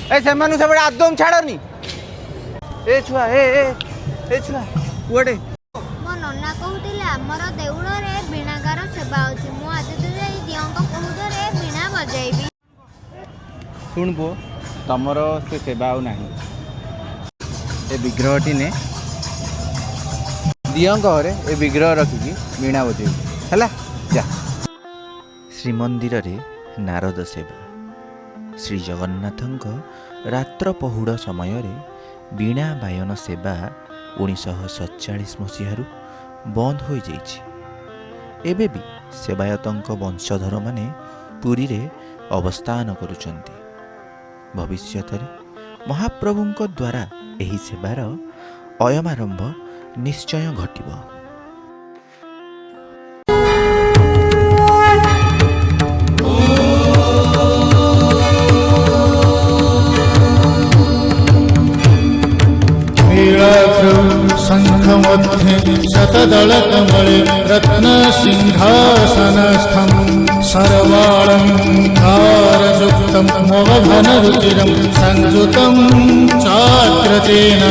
ए सेमानु सबडे आदम छाड़नी ए छुआ ए छुआ कुआडे मो नन्ना कहूतिले हमर देउळ रे बीणागार सेवा होची मु आज तो जाई दियंक कहूत रे बीणा बजाइबी सुन बो तमर से सेवा आउ नाही ए विग्रहटी ने दियंक घरे ए विग्रह रखिकी बीणा बजेबी हला जा। श्रीमंदिर रे नारद सेवा श्री जगन्नाथଙ୍କ रात्र पहुड़ समय रे बीणा बायन सेवा 1947 मसीहारू बंद हो जाइछि। एबे भी सेवायतଙ୍କ वंशधर माने पुरी रे अवस्थान करुचंती। भविष्यत रे महाप्रभुଙ୍କ द्वारा एही सेवार अयमारंभ निश्चय घटिबो। शंखमध्ये शतदलकमले रत्नसिंहासनस्थं सर्वालङ्कारयुक्तं मोहघनरुचिरं संयुतं चाग्रतेन